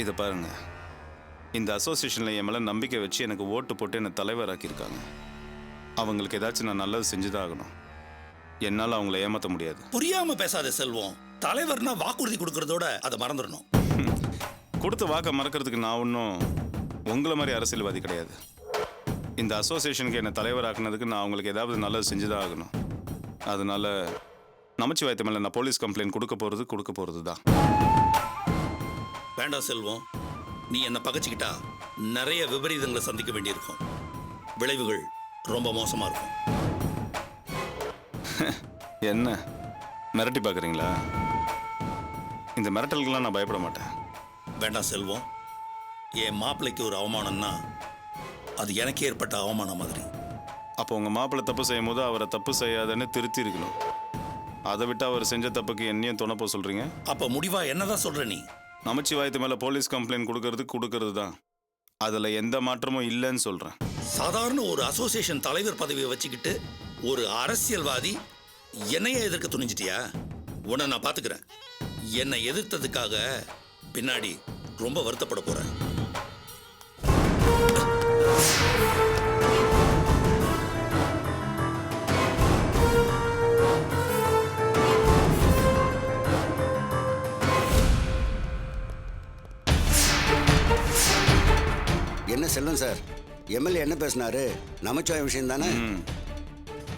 இதை பாருங்க, இந்த அசோசியேஷனில் என் மேலே நம்பிக்கை வச்சு எனக்கு ஓட்டு போட்டு என்னை தலைவராக்கியிருக்காங்க. அவங்களுக்கு ஏதாச்சும் நான் நல்லது செஞ்சுதான் ஆகணும். என்னால் அவங்கள ஏமாற்ற முடியாது. புரியாம பேசாத செல்வம். தலைவர்னா வாக்குறுதி கொடுக்கறதோட அதை மறந்துடணும். கொடுத்த வாக்கை மறக்கிறதுக்கு நான் ஒன்றும் உங்களை மாதிரி அரசியல்வாதி கிடையாது. இந்த அசோசியேஷனுக்கு என்னை தலைவராக்குனதுக்கு நான் அவங்களுக்கு ஏதாவது நல்லது செஞ்சுதான் ஆகணும். அதனால நமச்சிவாயத்து மேலே நான் போலீஸ் கம்ப்ளைண்ட் கொடுக்க போகிறது தான். வேண்டாம் செல்வம், நீ என்ன பகச்சிக்கிட்டா நிறைய விபரீதங்களை சந்திக்க வேண்டியிருக்கும். விளைவுகள் ரொம்ப மோசமா இருக்கும். என்ன மிரட்டி பார்க்குறீங்களா? இந்த மிரட்டலுக்கெல்லாம் நான் பயப்பட மாட்டேன். வேண்டாம் செல்வம், என் மாப்பிள்ளைக்கு ஒரு அவமானம்னா அது எனக்கு ஏற்பட்ட அவமானம் மாதிரி. அப்போ உங்கள் மாப்பிள்ளை தப்பு செய்யும் போது அவரை தப்பு செய்யாதன்னு திருத்தி இருக்கணும். அதை விட்டு அவர் செஞ்ச தப்புக்கு என்னையும் துணைப்போ சொல்கிறீங்க. அப்போ முடிவா என்னதான் சொல்ற நீ? நமச்சிவாயத்து மேலே போலீஸ் கம்ப்ளைண்ட் கொடுக்கறது தான். அதில் எந்த மாற்றமும் இல்லைன்னு சொல்கிறேன். சாதாரண ஒரு அசோசியேஷன் தலைவர் பதவியை வச்சுக்கிட்டு ஒரு அரசியல்வாதி என்னையே எதிர்க்க துணிஞ்சிட்டியா? உன்னை நான் பார்த்துக்கிறேன். என்னை எதிர்த்ததுக்காக பின்னாடி ரொம்ப வருத்தப்பட போறேன். என்ன செல்வம் சார், எம்எல்ஏ என்ன பேசினாரு? நமச்சிவாயம் விஷயம் தானே?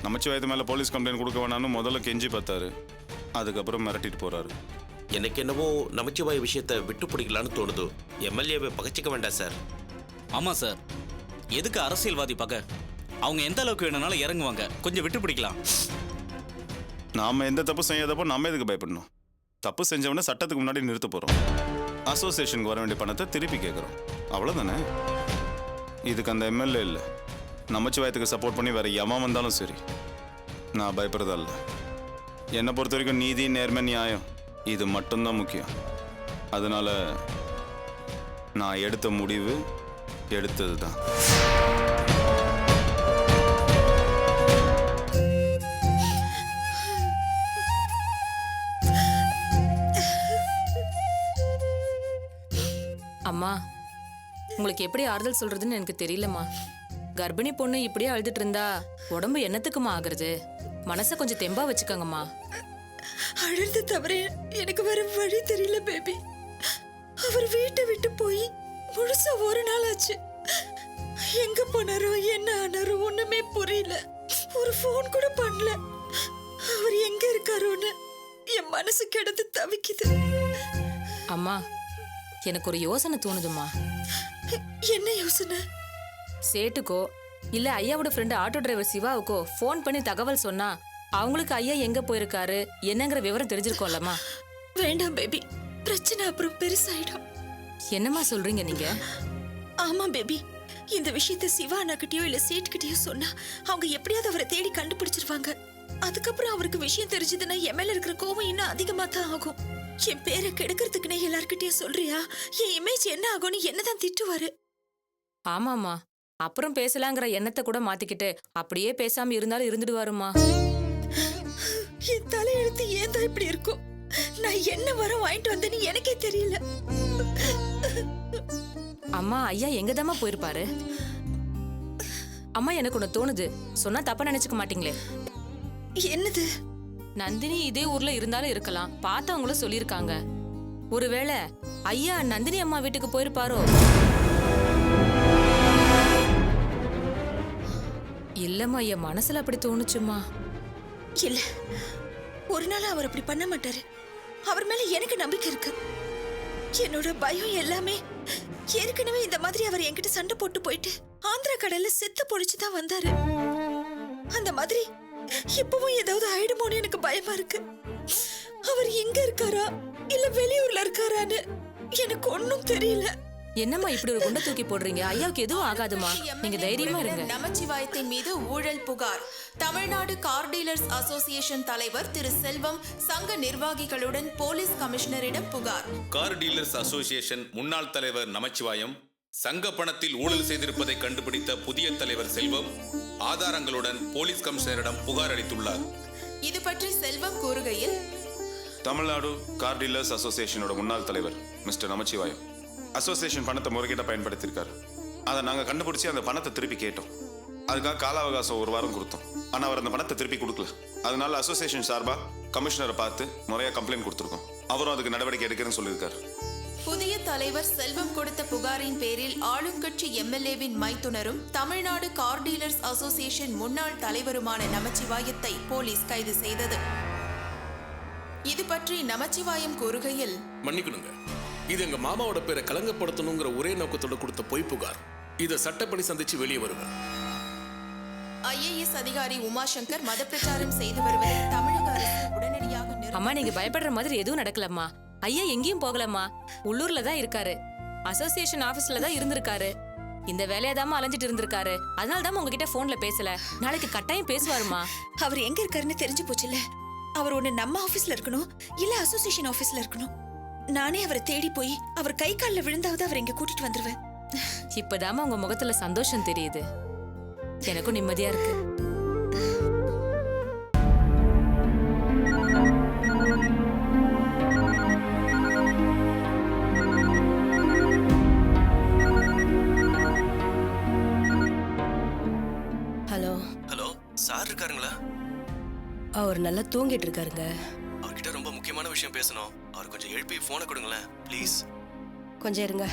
நமச்சிவாயத்து மேலே போலீஸ் கம்ப்ளைண்ட் கொடுக்க வேணான்னு முதல்ல கெஞ்சி பார்த்தாரு. அதுக்கப்புறம் மிரட்டிட்டு போறாரு. எனக்கு என்னவோ நமச்சிவாய விஷயத்தை விட்டு பிடிக்கலான்னு தோணுது. எம்எல்ஏவை பகச்சிக்க வேண்டாம் சார். ஆமாம் சார், எதுக்கு அரசியல்வாதி பக? அவங்க எந்த அளவுக்கு வேணும்னாலும் இறங்குவாங்க. கொஞ்சம் விட்டு பிடிக்கலாம். நாம் எந்த தப்பு செய்யாதப்போ நம்ம எதுக்கு பயப்படணும்? தப்பு செஞ்சவொடனே சட்டத்துக்கு முன்னாடி நிறுத்த போகிறோம். அசோசியேஷனுக்கு வர வேண்டிய பணத்தை திருப்பி கேட்குறோம். அவ்வளோதானே. இதுக்கு அந்த எம்எல்ஏ இல்லை, நமச்சிவாயத்துக்கு சப்போர்ட் பண்ணி வேற எவன் வந்தாலும் சரி, நான் பயப்படுறதா இல்லை. என்னை பொறுத்த வரைக்கும் நீதி, நேர்மை, நியாயம் இது மட்டும்தான் முக்கியம். அதனால நான் எடுத்த முடிவு எடுத்தது தான். அம்மா, உங்களுக்கு எப்படி ஆறுதல் சொல்றதுன்னு எனக்கு தெரியலம்மா. கர்ப்பிணி பொண்ணு இப்படியே அழுதுட்டு இருந்தா உடம்பு என்னத்துக்குமா ஆகுறது? மனசை கொஞ்சம் தெம்பா வச்சுக்கோங்கம்மா. அழுது தவிர எனக்கு வேற வழி தெரியல பேபி. அவர் வீட்டை விட்டு போய் முழுசா ஒரு நாள் ஆச்சு. எங்க போனாரோ என்ன ஆனாரோ ஒண்ணுமே புரியல. ஒரு போன் கூட பண்ணல. அவர் எங்க இருக்காரோன்னு என் மனசு கிடந்து தவிக்குது. அம்மா, எனக்கு ஒரு யோசனை தோணுதுமா. என்ன யோசனை? சேட்டுக்கோ இல்ல ஐயாவோட ஃப்ரெண்டு ஆட்டோ டிரைவர் சிவாவுக்கோ ஃபோன் பண்ணி தகவல் சொன்னா அவங்களுக்கு ஐயா எங்க போயிருக்காரு என்னங்கிற விவரம் தெரிஞ்சிருக்கோம்லம்மா. வேண்டாம் பேபி, பிரச்சனை அப்புறம் பெருசாயிடும். என்னம்மா சொல்றீங்க நீங்க? ஆமா பேபி, இந்த விஷயத்த சிவா அண்ணாக்கிட்டயோ இல்ல சேட்டுக்கிட்டயோ சொன்னா அவங்க எப்படியாவது அவரை தேடி கண்டுபிடிச்சிருவாங்க. அதுக்கப்புறம் அவருக்கு விஷயம் தெரிஞ்சதுன்னா என் மேல இருக்கிற கோவம் இன்னும் அதிகமா தான் ஆகும். என் பேரை கெடுக்கிறதுக்குன்னே எல்லார்கிட்டயும் சொல்றியா? என் இமேஜ் என்ன ஆகும்னு என்னதான் திட்டுவாரு. ஆமாமா, அப்புறம் பேசலாங்கிற எண்ணத்தை கூட மாத்திக்கிட்டு அப்படியே பேசாம இருந்தாலும் இருந்துடுவாருமா. என் தலையெழுத்து ஏன் தான் இப்படி இருக்கும்? நான் என்ன வரம் வாங்கிட்டு வந்தேன்னு எனக்கே தெரியல. அம்மா, ஐயா எங்கதாம்மா போயிருப்பாரு? அம்மா, எனக்கு ஒண்ணு தோணுது. சொன்னா தப்பா நினைச்சுக்க மாட்டீங்களே? என்னது? நந்தினி இதே ஊர்ல இருந்தாலும் இருக்கலாம், பார்த்தவங்களும் சொல்லியிருக்காங்க. ஒருவேளை ஐயா நந்தினி அம்மா வீட்டுக்கு போயிருப்பாரோ? இல்லம்மா, என் மனசுல அப்படி தோணுச்சுமா. இல்ல, ஒரு நாள் அவர் அப்படி பண்ண மாட்டாரு. அவர் மேல எனக்கு நம்பிக்கை இருக்கு. என்னோட பயம் எல்லாமே ஏற்கனவே இந்த மாதிரி அவர் என்கிட்ட சண்டை போட்டு போயிட்டு ஆந்திரா கடல்ல செத்து பொழிச்சுதான் வந்தாரு. அந்த மாதிரி இப்பவும் ஏதாவது ஆயிடுமோன்னு எனக்கு பயமா இருக்கு. அவர் எங்க இருக்காரா இல்ல வெளியூர்ல இருக்காரான்னு எனக்கு ஒன்னும் தெரியல. என்னம்மா இப்படி ஒரு குண்டை தூக்கி போடுறீங்க? ஐயாவுக்கு எதுவும் ஆகாதுமா, நீங்க தைரியமா இருங்க. நமச்சிவாயத்தின் மீது ஊழல் புகார். தமிழ்நாடு கார் டீலர்ஸ் அசோசியேஷன் தலைவர் திரு செல்வம் சங்க நிர்வாகிகளுடன் போலீஸ் கமிஷனரிடம் புகார். கார் டீலர்ஸ் அசோசியேஷன் முன்னாள் தலைவர் நமச்சிவாயம் சங்க பணத்தில் ஊழல் செய்திருப்பதை கண்டுபிடித்த புதிய தலைவர் செல்வம் ஆதாரங்களுடன் போலீஸ் கமிஷனரிடம் புகார் அளித்துள்ளார். இது பற்றி செல்வம் கூறுகையில், தமிழ்நாடு கார் டீலர்ஸ் அசோசியேஷனோட முன்னாள் தலைவர் மிஸ்டர் நமச்சிவாயம் அசோசியேஷன் பணத்தை முறைகேட்ட பயன்படுத்தியிருக்காரு. அதை நாங்கள் கண்டுபிடிச்சி அந்த பணத்தை திருப்பி கேட்டோம். அதுக்காக கால அவகாசம் 1 வாரம் கொடுத்தோம். ஆனால் அவர் அந்த பணத்தை திருப்பி கொடுக்கல. அதனால அசோசியேஷன் சார்பாக கமிஷனரை பார்த்து முறையாக கம்ப்ளைண்ட் கொடுத்துருக்கோம். அவரும் அதுக்கு நடவடிக்கை எடுக்கிறேன்னு சொல்லியிருக்காரு. புதிய தலைவர் செல்வம் கொடுத்த புகாரின் பேரில் ஆளுங்கட்சி எம்எல்ஏவின் மைத்துனரும் தமிழ்நாடு கார் டீலர்ஸ் அசோசியேஷன் முன்னாள் தலைவருமான நமச்சிவாயத்தை போலீஸ் கைது செய்தது. இது பற்றி நமச்சிவாயம் கூறுகையில், மன்னிக்கணுங்க, இது எங்க மாமாவோட பேரை கலங்கப்படுத்தணுங்கிற ஒரே நோக்கத்தோட கொடுத்த பொய் புகார். இதை சட்டப்படி சந்திச்சு வெளியே வருவேன். ஐஏஎஸ் அதிகாரி உமாசங்கர் மத பிரச்சாரம் செய்து வருவதை தமிழக அரசு உடனடியாக அம்மா நீங்க பயப்படுற மாதிரி எதுவும் நடக்கலம்மா. ஐயா எங்கேயும் போகலம்மா, உள்ளூர்ல தான் இருக்காரு. அசோசியேஷன் ஆபீஸ்ல தான் இருந்திருக்காரு. இந்த வேலையாதாம அலைஞ்சிட்டு இருந்திருக்காரு. அதனால தான் உங்ககிட்ட போன்ல பேசல. நாளைக்கு கட்டாயம் பேசுவாருமா. அவர் எங்க இருக்காருன்னு தெரிஞ்சு போச்சுல்ல. அவர் ஒண்ணு நம்ம ஆபீஸ்ல இருக்கணும், இல்ல அசோசியேஷன் ஆபீஸ்ல இருக்கணும். நானே அவரை தேடி போய் அவர் கை காலில் விழுந்தாவது அவர் இங்க கூட்டிட்டு வந்துருவேன். இப்பதாம உங்க முகத்துல சந்தோஷம் தெரியுது. எனக்கும் நிம்மதியா இருக்கு. ஹலோ ஹலோ, சார் இருக்காருங்களா? அவர் நல்லா தூங்கிட்டு இருக்காருங்க. அவர்கிட்ட ரொம்ப முக்கியமான விஷயம் பேசணும். அவர் கொஞ்சம் எழுப்பி போனை கொடுங்களேன் ப்ளீஸ். கொஞ்சம் இருங்க.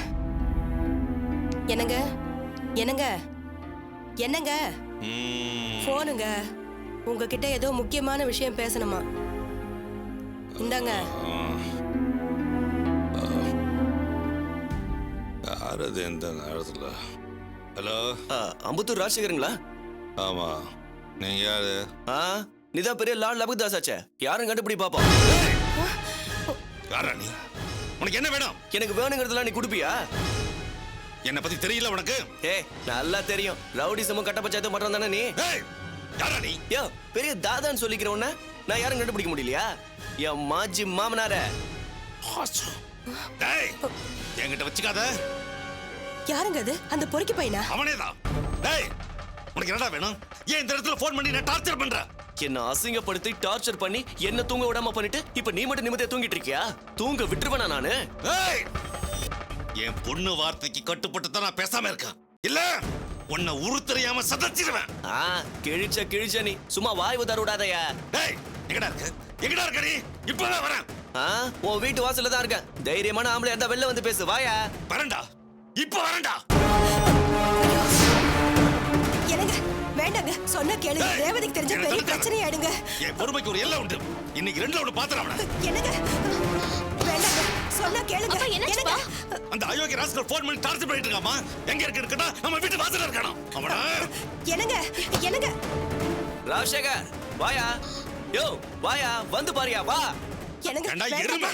என்னங்க என்னங்க என்னங்க போனுங்க. உங்ககிட்ட ஏதோ முக்கியமான விஷயம் பேசணுமா? இந்தாங்க. யாரது எந்த நேரத்தில்? ஹலோ, அம்புத்தூர் ராஜசேகருங்களா? ஆமா, நீங்க யாரு? நீதான் பெரிய லால் லபுதாஸ் ஆச்சே. யாரும் கண்டுபிடி பாப்பா. யாரா நீ? உனக்கு என்ன வேணும்? எனக்கு வேணுங்கிறதுலாம் நீ குடுப்பியா? என்னை பத்தி தெரியல உனக்கு? நல்லா தெரியும். ரவுடி சமம் கட்ட பஞ்சாயத்து மட்டும் தானே நீ? யாரா நீ? யோ, பெரிய தாதான்னு சொல்லிக்கிற உன்ன நான் யாரும் கண்டுபிடிக்க முடியலையா? என் மாஜி மாமனார. என்கிட்ட வச்சுக்காத. யாருங்க அது? அந்த பொறுக்கி பையனா? அவனேதான். டேய், உனக்கு என்னடா வேணும்? ஏன் இந்த இடத்துல போன் பண்ணி நான் டார்ச்சர் பண்ற? என்ன அசிங்கப்படுத்தி டார்ச்சர் பண்ணி என்ன தூங்க விடாம பண்ணிட்டு இப்ப நீ மட்டும் நிம்மதியா தூங்கிட்டு இருக்கியா? தூங்க விட்டுருவேனா நானு? என் பொண்ணு வார்த்தைக்கு கட்டுப்பட்டு தான் நான் பேசாம இருக்கேன். இல்ல உன்னை உருத்தறியாம சதச்சிடுவேன். கிழிச்ச நீ சும்மா வாய் உதறாதயா. டேய், எங்கடா இருக்க? எங்கடா இருக்க நீ? இப்பவே வரேன். உன் வீட்டு வாசல்ல தான் இருக்கேன். தைரியமான ஆம்பளை இருந்தா வெளில வந்து பேசு. வாயா. வரேன்டா, இப்ப வரேன்டா. என்னங்க வேண்டாங்க, சொன்னா கேளுங்க. ரேவதிக்கு தெரிஞ்ச பெரிய பிரச்சனை ஆயிடுங்க. என் பொறுமைக்கு ஒரு எல்லை உண்டு. இன்னைக்கு 2ல 1 பாத்துறேன் அவனை. என்னங்க வேண்டாங்க, சொன்னா கேளுங்க. என்னங்க அந்த அயோக்கிய ராஸ்கல் போன் பண்ணி டார்ச்சர் பண்ணிட்டு இருக்காமா? எங்க இருக்கடா? நம்ம வீட்டு வாசல்ல இருக்கானோ அவனா? என்னங்க ராஜசேகர் வாயா. யோ வாயா, வந்து பாரியா வா. என்னங்க எருமை,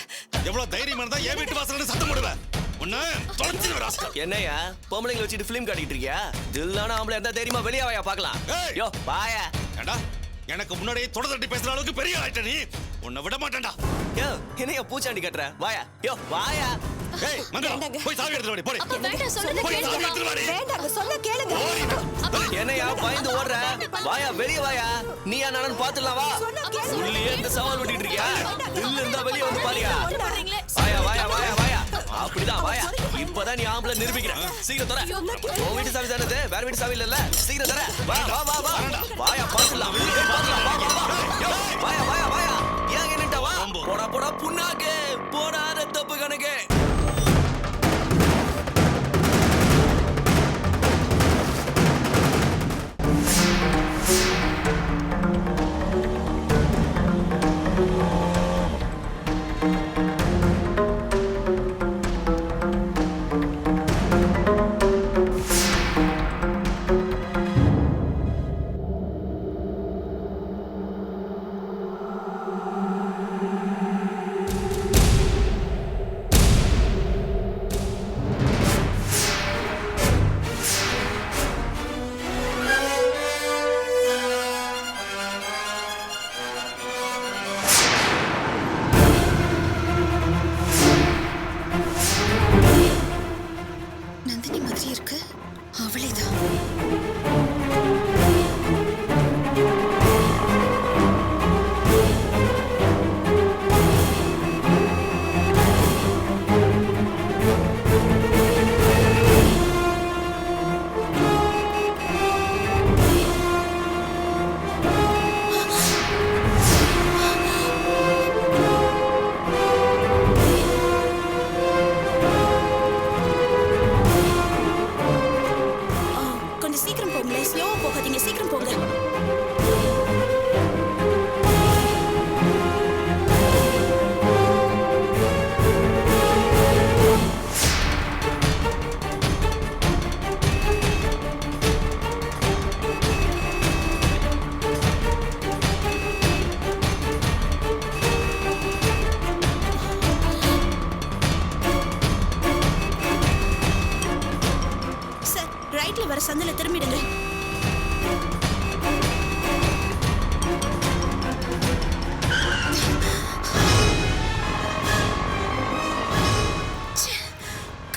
எவ்வளவு தைரியமா இருந்தா என் வீட்டு வாசல்ல சத்தம் போடுவ? உன்னை தொலைச்சிடுவேன் ராஸ்கல். என்னையா பொம்பளைங்களை வச்சுட்டு ஃபிலிம் காட்டிட்டு இருக்கியா? தில்லான ஆம்பளை இருந்தா தைரியமா வெளியே வாயா பார்க்கலாம். யோ வாயா. ஏண்டா, எனக்கு முன்னாடியே தொட தட்டி பேசுற அளவுக்கு பெரிய ஆயிட்ட நீ. உன்னை விட மாட்டேன்டா. யோ என்னையா பூச்சாண்டி கட்டுற? வாயா. யோ வாயா. ஏய் மங்கா, போய் சாவி எடுத்து வாடி. போடி. வேண்டாம், சொன்னா கேளுங்க. வேண்டாங்க, சொன்னா கேளுங்க. என்னையா பயந்து ஓடுற? வாயா, வெளியே வாயா. நீயா நானும் பாத்துடலாம் வா. உள்ளே இருந்து சவால் விட்டுட்டு இருக்கியா? இல்ல இருந்தா வெளியே வந்து பாரியா. வாயா வாயா வாயா வாயா. அப்படிதான் வாயா. இப்பதான் நீ ஆம்பளை நிரூபிக்கிற. சீக்கிரம் தர. உன் வீட்டு சாவி தானே இது? வேற வீட்டு சாவி இல்ல. சீக்கிரம் தர. வா வா வா வா. வாயா பாத்துடலாம். பாத்துடலாம். வா வா வா. வாயா வாயா வாயா. ஏன் என்னட்ட வா. போடா போடா புண்ணாக்கு. போடாத தப்பு கணக்கு. வர சந்தில திரும்பிடுங்க.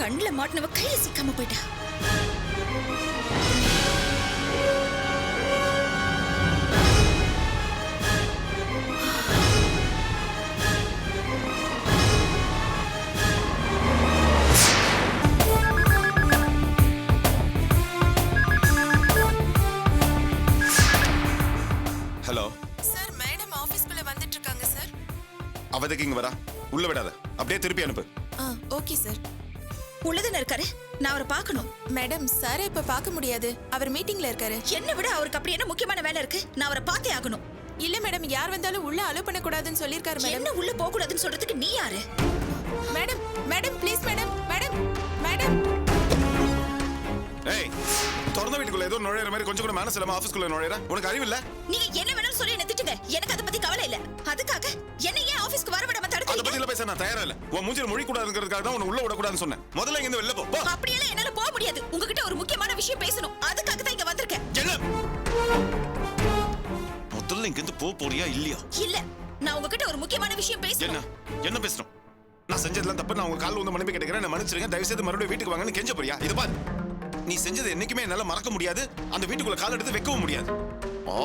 கண்ணுல மாட்டினவ கையில சிக்காம போயிட்டா. ஹலோ சார், மேடம் ஆபீஸ்க்குள்ள வந்துட்டு இருக்காங்க சார். அவதுக்கு இங்க வரா, உள்ள விடாத, அப்படியே திருப்பி அனுப்பு. Okay sir. உள்ளதானே இருக்காரு, நான் அவரை பார்க்கணும். மேடம், சார் இப்ப பார்க்க முடியாது, அவர் மீட்டிங்ல இருக்காரு. என்னை விட அவருக்கு அப்படி என்ன முக்கியமான வேலை இருக்கு? நான் அவரை பார்த்தே ஆகணும். இல்ல மேடம், யார் வந்தாலும் உள்ள அலோ பண்ண கூடாதுன்னு சொல்லிருக்காரு மேடம். என்ன உள்ள போக கூடாதுன்னு சொல்றதுக்கு நீ யாரு? Madam, madam please madam, madam, madam. ஏய், திறந்த வீட்டுக்குள்ள ஏதோ நுழையிற மாதிரி கொஞ்சம் கூட மேனஸ் இல்லாம ஆபீஸ்க்குள்ள நுழையிற, உனக்கு அறிவு இல்ல? நீங்க என்ன வேணாலும் சொல்லி என்ன திட்டுங்க, எனக்கு அதை பத்தி கவலை இல்ல. அதுக்காக என்ன ஏன் ஆபீஸ்க்கு வர விடாம அத பத்தி தடுக்கிறீங்க? எல்லாம் பேச நான் தயாரா இல்ல. உன் மூஞ்சில மொழி கூடாதுங்கிறதுக்காக தான் உன்னை உள்ள விட கூடாதுன்னு சொன்னேன். முதல்ல இங்க இருந்து வெளில போ. அப்படியெல்லாம் என்னால போக முடியாது. உங்ககிட்ட ஒரு முக்கியமான விஷயம் பேசணும், அதுக்காக தான் இங்க வந்திருக்கேன். என்ன முதல்ல இங்க இருந்து போறியா இல்லையா? இல்ல, நான் உங்ககிட்ட ஒரு முக்கியமான விஷயம் என்ன பேசணும். என்ன பேசணும்? நான் செஞ்சதெல்லாம் தப்பு, நான் உங்க கால்ல வந்து மன்னிப்பு கேட்கிறேன், என்ன மன்னிச்சிருங்க, தயவு செய்து மறுபடியும் வீட்டுக்கு வாங்கன்னு கெஞ்ச போறியா? இது பாரு, நீ செஞ்சது என்னைக்குமே என்னால மறக்க முடியாது, அந்த வீட்டுக்குள்ள கால் எடுத்து வைக்கவும் முடியாது.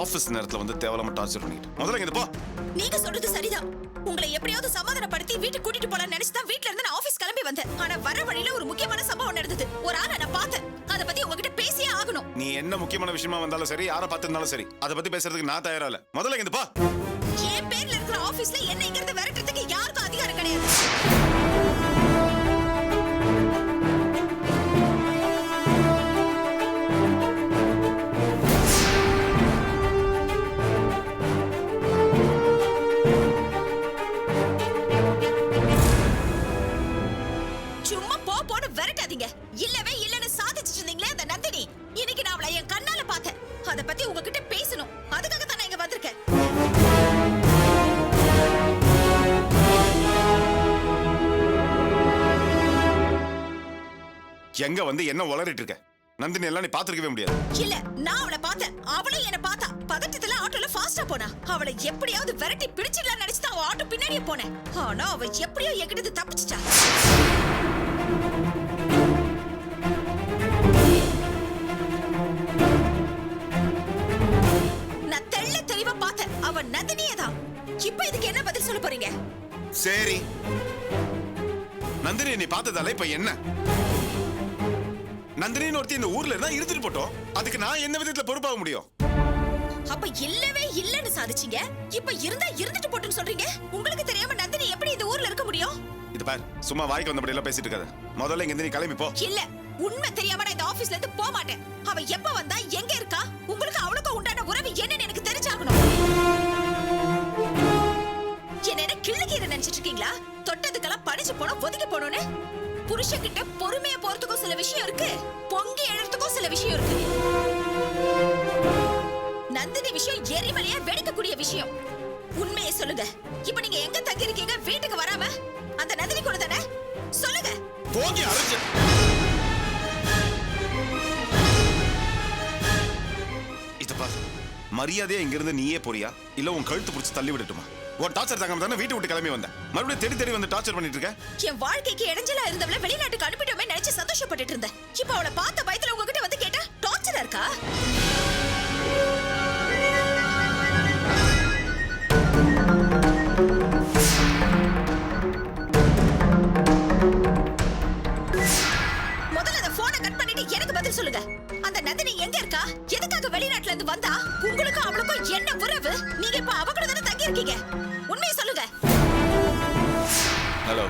ஆபீஸ் நேரத்துல வந்து தேவலாம டார்ச்சர் பண்ணிட்டு முதல்ல இங்க போ. நீங்க சொல்றது சரிதான். உங்களை எப்படியாவது சமாதானப்படுத்தி வீட்டுக்கு கூட்டிட்டு போலாம்னு நினைச்சு தான் வீட்ல இருந்து நான் ஆபீஸ் கிளம்பி வந்தேன். ஆனா வர வழியில ஒரு முக்கியமான சம்பவம் நடந்தது. ஒரு ஆளை நான் பார்த்தேன். அத பத்தி உங்ககிட்ட பேசியே ஆகணும். நீ என்ன முக்கியமான விஷயமா வந்தாலும் சரி, யாரை பார்த்திருந்தாலும் சரி, அதை பத்தி பேசுறதுக்கு நான் தயாரா இல்ல. முதல்ல இங்க போ. என் பேர்ல இருக்கிற ஆபீஸ்ல என்ன இங்க இருந்து விரட்டுறதுக்கு யாருக்கும் அதிகாரம் கிடையாது. சும்மா போன்னு விரட்டாதீங்க. இல்லவே இல்லன்னு சாதிச்சிட்டு இருந்தீங்களே அந்த நந்தினி, இன்னைக்கு நான் அவளை என் கண்ணால பார்த்தேன். அத பத்தி உங்ககிட்ட பேசணும், அதுக்காக தான் நான் இங்க வந்திருக்கேன். எங்க வந்து என்ன உளறிட்டு இருக்க? நந்தினி எல்லாம் நீ பாத்துருக்கவே முடியாது. இல்ல, நான் அவளை பார்த்தேன், அவளும் என்ன பார்த்தா. பதட்டத்துல ஆட்டோல ஃபாஸ்டா போனா. அவளை எப்படியாவது விரட்டி பிடிச்சிடலாம் நினைச்சு அவ ஆட்டோ பின்னாடியே போனேன். ஆனா அவ எப்படியோ என்கிட்ட தப்பிச்சிட்டா. நான் தெள்ள தெளிவா பார்த்தேன், அவ நந்தினியே தான். இப்ப இதுக்கு என்ன பதில் சொல்ல போறீங்க? சரி, நந்தினி நீ பார்த்ததால இப்ப என்ன? நந்தினின்னு ஒருத்தி இந்த ஊர்ல இருந்தா இருந்துட்டு போட்டோம், அதுக்கு நான் என்ன விதத்துல பொறுப்பாக முடியும்? அப்ப இல்லவே இல்லன்னு சாதிச்சீங்க, இப்ப இருந்தா இருந்துட்டு போட்டுன்னு சொல்றீங்க. உங்களுக்கு தெரியாம நந்தினி எப்படி இந்த ஊர்ல இருக்க முடியும்? இது பார், சும்மா வாய்க்கு வந்தபடி எல்லாம் பேசிட்டு இருக்காத. முதல்ல இங்க இருந்து நீ கிளம்பி போ. இல்ல, உண்மை தெரியாம நான் இந்த ஆபீஸ்ல இருந்து போக மாட்டேன். அவ எப்ப வந்தா, எங்க இருக்கா, உங்களுக்கு அவளுக்கும் உண்டான உறவு என்னன்னு எனக்கு தெரிஞ்சாகணும். என்ன கிள்ளுக்கீரை நினைச்சிட்டு இருக்கீங்களா? தொட்டதுக்கெல்லாம் பணிச்சு போனோம், ஒதுக்கி போனோன்னு. புருஷன்கிட்ட பொறுமையா போறதுக்கும் சில விஷயம் இருக்கு, பொங்கி எழறதுக்கும் சில விஷயம் இருக்கு. நந்தினி விஷயம் எரிமலையா வெடிக்கக்கூடிய விஷயம். உண்மையை சொல்லுங்க, இப்ப நீங்க எங்க தங்கி இருக்கீங்க? வீட்டுக்கு வராம அந்த நந்தினி கூட தானே? சொல்லுங்க. போங்கி அரைஞ்சு. இது பார், மரியாதையா இங்க இருந்து நீயே போறியா, இல்ல உன் கழுத்து பிடிச்சு தள்ளி விடட்டுமா? உன் டார்ச்சர் தாங்க தானே வீட்டை விட்டு கிளம்பி வந்த, மறுபடியும் தேடி தேடி வந்து டார்ச்சர் பண்ணிட்டு இருக்க. என் வாழ்க்கைக்கு இடைஞ்சலா இருந்தவளை வெளிநாட்டுக்கு அனுப்பிட்டோமே நினைச்சு சந்தோஷப்பட்டுட்டு இருந்தேன். இப்ப அவளை பார்த்த பயத்துல உங்ககிட்ட வந்து கேட்டா டார்ச்சரா இருக்கா? முதல்ல அந்த போனை கட் பண்ணிட்டு எனக்கு பதில் சொல்லுங்க. அந்த நந்தினி எங்க இருக்கா? எதுக்காக வெளிநாட்டுல இருந்து வந்தா? உங்களுக்கும் அவளுக்கும் என்ன உறவு? நீங்க இப்ப அவ கூட தானே தங்கி இருக்கீங்க? உண்மையை சொல்லுங்க. ஹலோ,